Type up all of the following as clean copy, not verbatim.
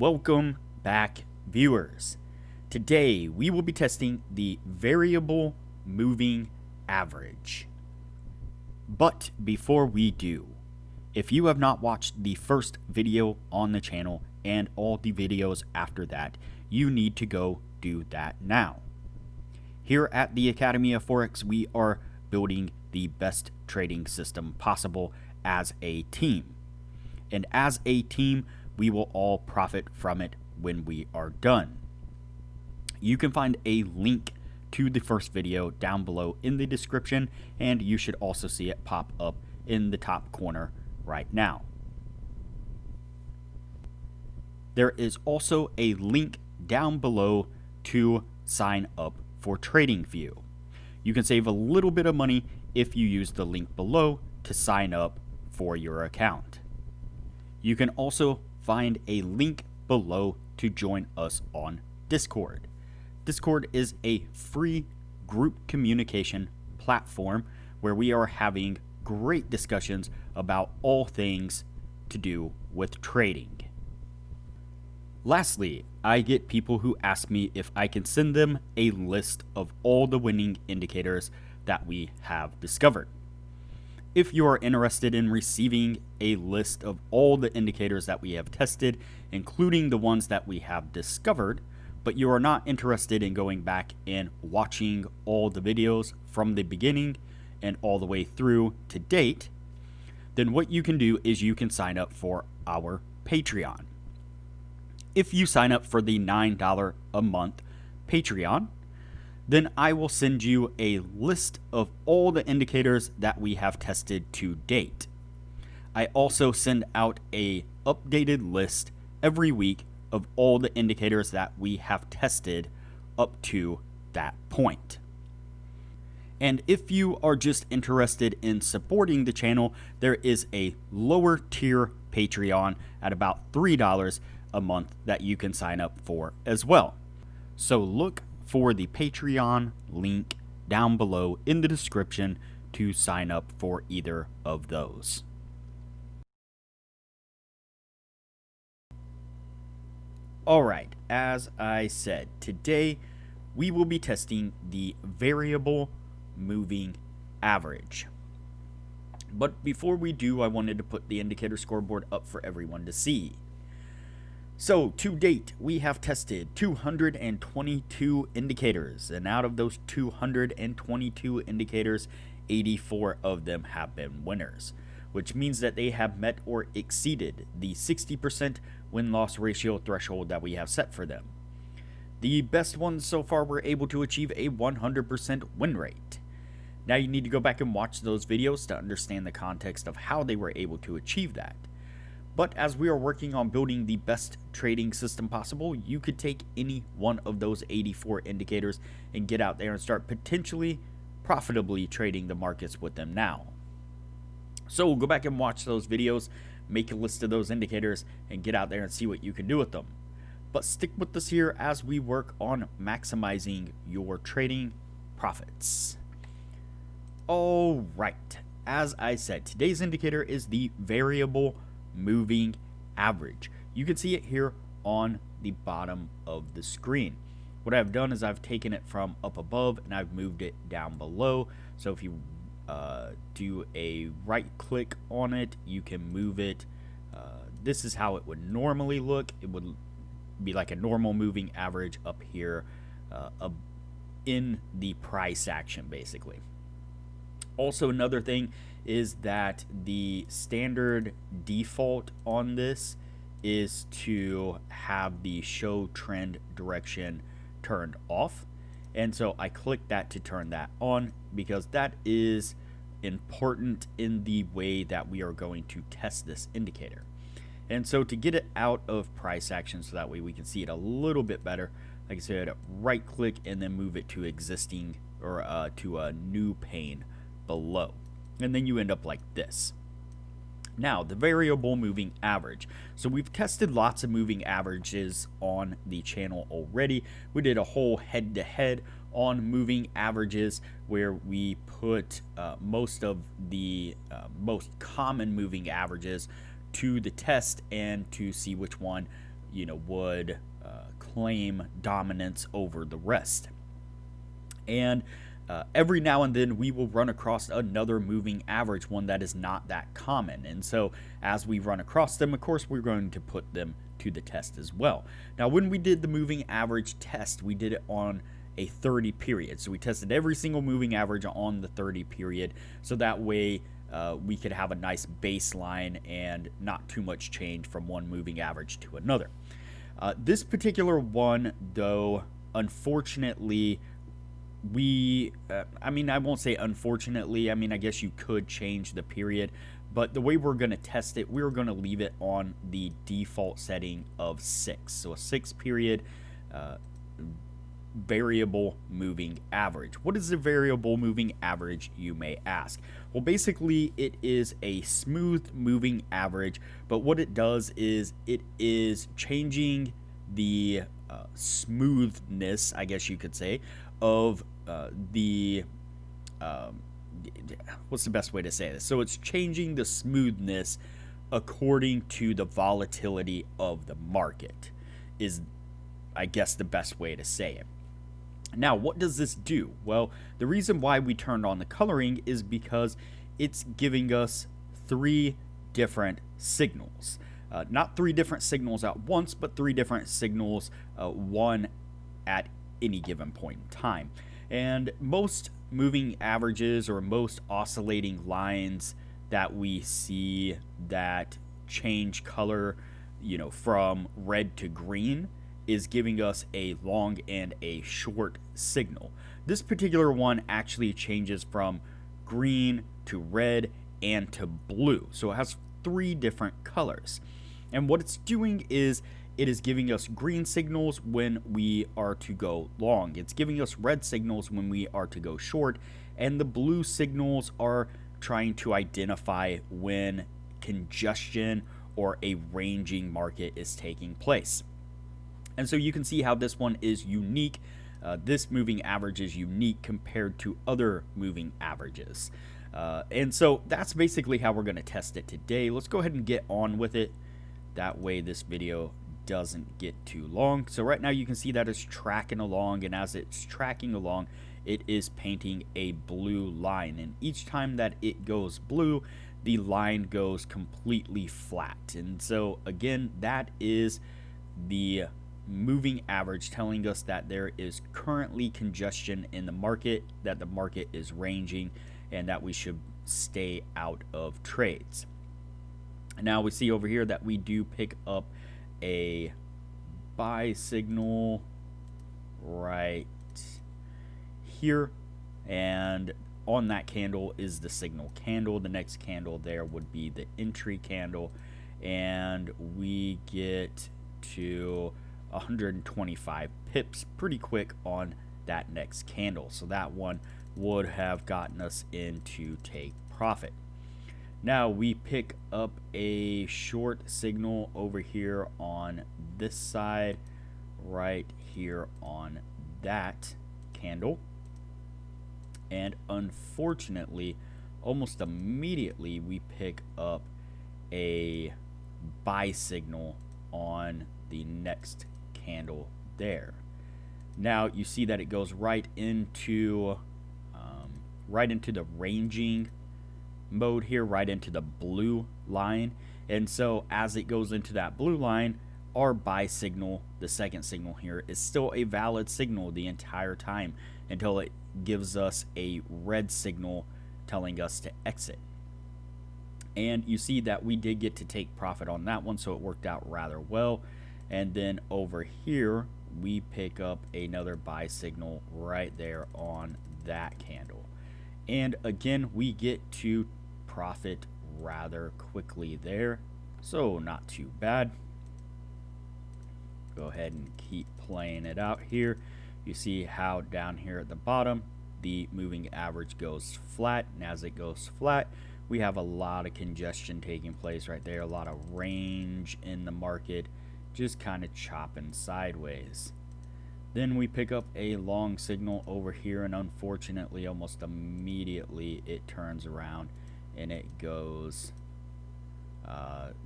Welcome back, viewers. Today we will be testing the variable moving average. But before we do, if you have not watched the first video on the channel and all the videos after that, you need to go do that now. Here at the Academy of Forex, we are building the best trading system possible as a team. And as a team, we will all profit from it when we are done. You can find a link to the first video down below in the description, and you should also see it pop up in the top corner right now. There is also a link down below to sign up for TradingView. You can save a little bit of money if you use the link below to sign up for your account. You can also find a link below to join us on Discord. Discord is a free group communication platform where we are having great discussions about all things to do with trading. Lastly, I get people who ask me if I can send them a list of all the winning indicators that we have discovered. If you are interested in receiving a list of all the indicators that we have tested, including the ones that we have discovered, but you are not interested in going back and watching all the videos from the beginning and all the way through to date, then what you can do is you can sign up for our Patreon. If you sign up for the $9 a month Patreon, then I will send you a list of all the indicators that we have tested to date. I also send out a updated list every week of all the indicators that we have tested up to that point. And if you are just interested in supporting the channel, there is a lower tier Patreon at about $3 a month that you can sign up for as well. So look for the Patreon link down below in the description to sign up for either of those. Alright, as I said, today we will be testing the variable moving average. But before we do, I wanted to put the indicator scoreboard up for everyone to see. So, to date, we have tested 222 indicators, and out of those 222 indicators, 84 of them have been winners, which means that they have met or exceeded the 60% win-loss ratio threshold that we have set for them. The best ones so far were able to achieve a 100% win rate. Now you need to go back and watch those videos to understand the context of how they were able to achieve that. But as we are working on building the best trading system possible, you could take any one of those 84 indicators and get out there and start potentially profitably trading the markets with them now. So go back and watch those videos, make a list of those indicators, and get out there and see what you can do with them. But stick with us here as we work on maximizing your trading profits. Alright, as I said, today's indicator is the variable moving average. You can see it here on the bottom of the screen. What I've done is I've taken it from up above and I've moved it down below. So if you do a right click on it, you can move it. This is how it would normally look. It would be like a normal moving average up here in the price action, basically. Also, another thing is that the standard default on this is to have the show trend direction turned off, and so I click that to turn that on because that is important in the way that we are going to test this indicator. And so to get it out of price action so that way we can see it a little bit better, like I said, right click and then move it to existing or to a new pane below, and then you end up like this. Now, the variable moving average. So we've tested lots of moving averages on the channel already. We did a whole head-to-head on moving averages where we put most of the most common moving averages to the test and to see which one would claim dominance over the rest. And every now and then we will run across another moving average, one that is not that common. And so as we run across them, of course, we're going to put them to the test as well. Now, when we did the moving average test, we did it on a 30 period. So we tested every single moving average on the 30 period. So that way we could have a nice baseline and not too much change from one moving average to another. This particular one, though, unfortunately, I won't say unfortunately, I guess you could change the period, but the way we're going to test it, we're going to leave it on the default setting of 6. So a 6 period variable moving average. What is a variable moving average, you may ask? Well, basically it is a smooth moving average, but what it does is it is changing the smoothness, I guess you could say, of what's the best way to say this? So it's changing the smoothness according to the volatility of the market is, I guess, the best way to say it. Now, what does this do? Well, the reason why we turned on the coloring is because it's giving us 3 different signals. Not 3 different signals at once, but 3 different signals, one at any given point in time. And most moving averages or most oscillating lines that we see that change color, from red to green, is giving us a long and a short signal. This particular one actually changes from green to red and to blue. So it has 3 different colors. And what it's doing is it is giving us green signals when we are to go long. It's giving us red signals when we are to go short. And the blue signals are trying to identify when congestion or a ranging market is taking place. And so you can see how this one is unique. This moving average is unique compared to other moving averages. And so that's basically how we're going to test it today. Let's go ahead and get on with it. That way this video doesn't get too long. So right now you can see that it's tracking along, and as it's tracking along, it is painting a blue line. And each time that it goes blue, the line goes completely flat. And so again, that is the moving average telling us that there is currently congestion in the market, that the market is ranging, and that we should stay out of trades. Now we see over here that we do pick up a buy signal right here, and on that candle is the signal candle. The next candle there would be the entry candle, and we get to 125 pips pretty quick on that next candle. So that one would have gotten us in to take profit. Now we pick up a short signal over here on this side, right here on that candle. And unfortunately, almost immediately we pick up a buy signal on the next candle there. Now you see that it goes right into the ranging mode here, right into the blue line. And so as it goes into that blue line, our buy signal, the second signal here, is still a valid signal the entire time until it gives us a red signal telling us to exit. And you see that we did get to take profit on that one, so it worked out rather well. And then over here we pick up another buy signal right there on that candle, and again we get to profit rather quickly there, so not too bad. Go ahead and keep playing it out here. You see how down here at the bottom the moving average goes flat, and as it goes flat, we have a lot of congestion taking place right there, a lot of range in the market, just kind of chopping sideways. Then we pick up a long signal over here, and unfortunately almost immediately it turns around and it goes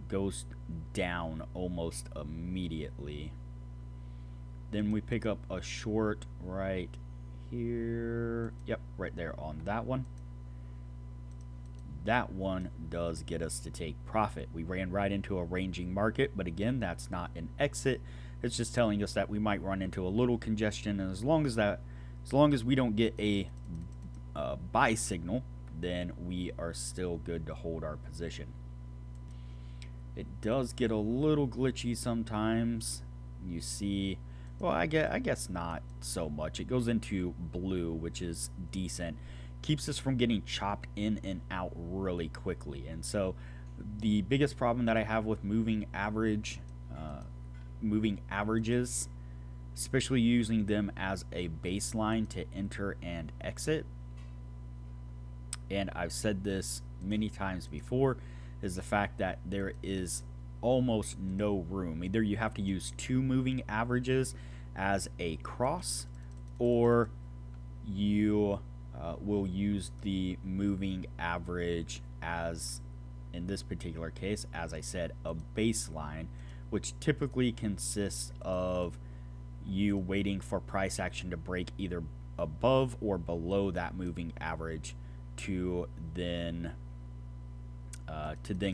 goes down almost immediately. Then we pick up a short right here. Yep, right there on that one. That one does get us to take profit. We ran right into a ranging market, but again, that's not an exit. It's just telling us that we might run into a little congestion, and as long as we don't get a buy signal, then we are still good to hold our position. It does get a little glitchy sometimes. You see, well, I guess not so much. It goes into blue, which is decent. Keeps us from getting chopped in and out really quickly. And so the biggest problem that I have with moving averages, especially using them as a baseline to enter and exit, and I've said this many times before, is the fact that there is almost no room. Either you have to use 2 moving averages as a cross, or you will use the moving average as, in this particular case, as I said, a baseline, which typically consists of you waiting for price action to break either above or below that moving average to then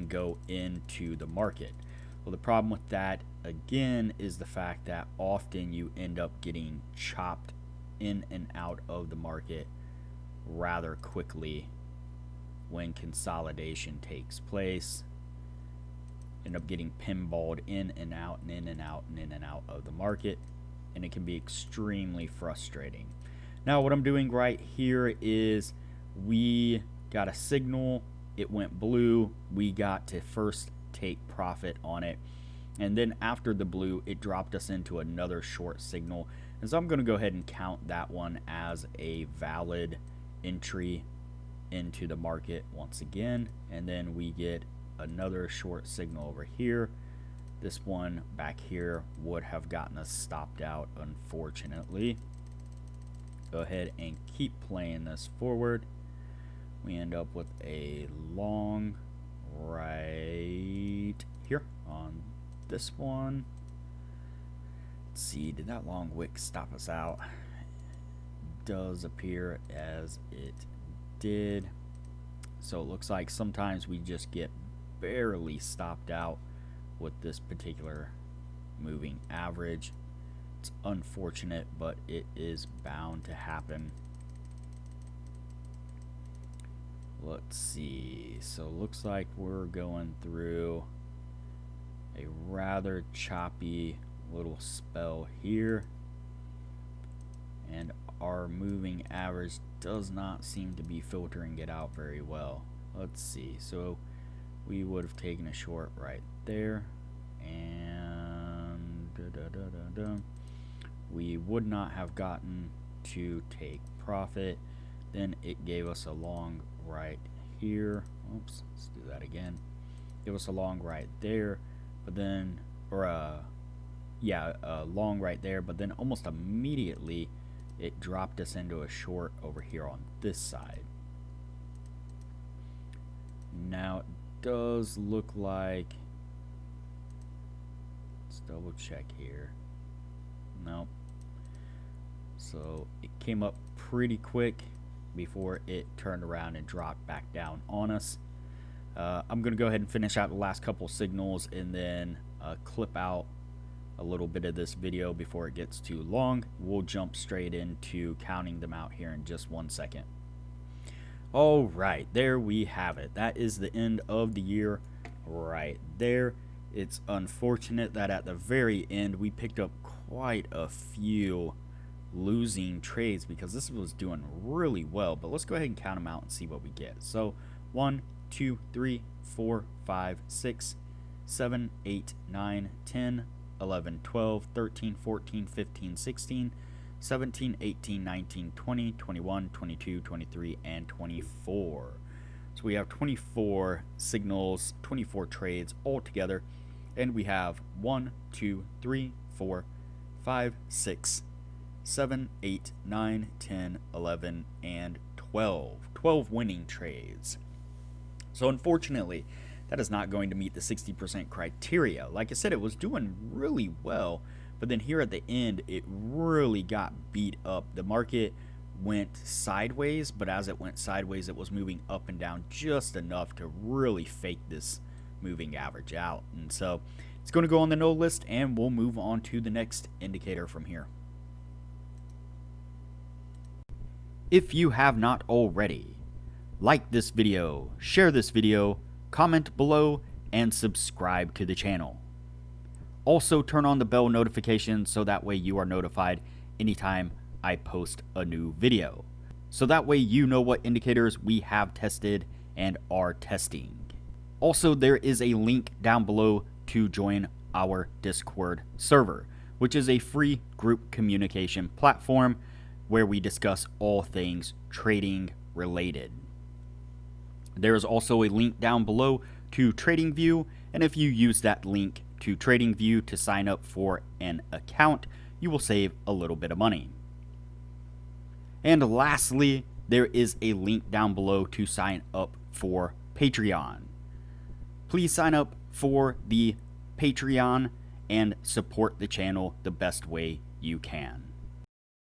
go into the market. Well, the problem with that again is the fact that often you end up getting chopped in and out of the market rather quickly when consolidation takes place. End up getting pinballed in and out and in and out and in and out of the market, and it can be extremely frustrating. Now what I'm doing right here is we got a signal, it went blue, we got to first take profit on it, and then after the blue it dropped us into another short signal, and so I'm going to go ahead and count that one as a valid entry into the market once again. And then we get another short signal over here. This one back here would have gotten us stopped out, unfortunately. Go ahead and keep playing this forward. We end up with a long right here on this one. Let's see, did that long wick stop us out? Does appear as it did. So it looks like sometimes we just get barely stopped out with this particular moving average. It's unfortunate, but it is bound to happen. Let's see, so looks like we're going through a rather choppy little spell here, and our moving average does not seem to be filtering it out very well. Let's see, so we would have taken a short right there, and we would not have gotten to take profit. Then it gave us a long right here. Oops, let's do that again. Give us a long right there, but then, or a long right there, but then almost immediately it dropped us into a short over here on this side. Now it does look like, let's double check here. Nope. So it came up pretty quick before it turned around and dropped back down on us. I'm going to go ahead and finish out the last couple signals and then clip out a little bit of this video before it gets too long. We'll jump straight into counting them out here in just 1 second. All right, there we have it. That is the end of the year right there. It's unfortunate that at the very end we picked up quite a few losing trades because this was doing really well, but let's go ahead and count them out and see what we get. So 1, 2, 3, 4, 5, 6, 7, 8, 9, 10, 11, 12, 13, 14, 15, 16, 17, 18, 19, 20, 21, 22, 23, and 24. So we have 24 signals, 24 trades all together, and we have 1, 2, 3, 4, 5, 6, 7, 8, 9, 10, 11, and 12. 12 winning trades. So unfortunately, that is not going to meet the 60% criteria. Like I said, it was doing really well, but then here at the end, it really got beat up. The market went sideways, but as it went sideways, it was moving up and down just enough to really fake this moving average out. And so it's going to go on the no list, and we'll move on to the next indicator from here. If you have not already, like this video, share this video, comment below, and subscribe to the channel. Also turn on the bell notification so that way you are notified anytime I post a new video. So that way you know what indicators we have tested and are testing. Also, there is a link down below to join our Discord server, which is a free group communication platform where we discuss all things trading related. There is also a link down below to TradingView, and if you use that link to TradingView to sign up for an account, you will save a little bit of money. And lastly, there is a link down below to sign up for Patreon. Please sign up for the Patreon and support the channel the best way you can.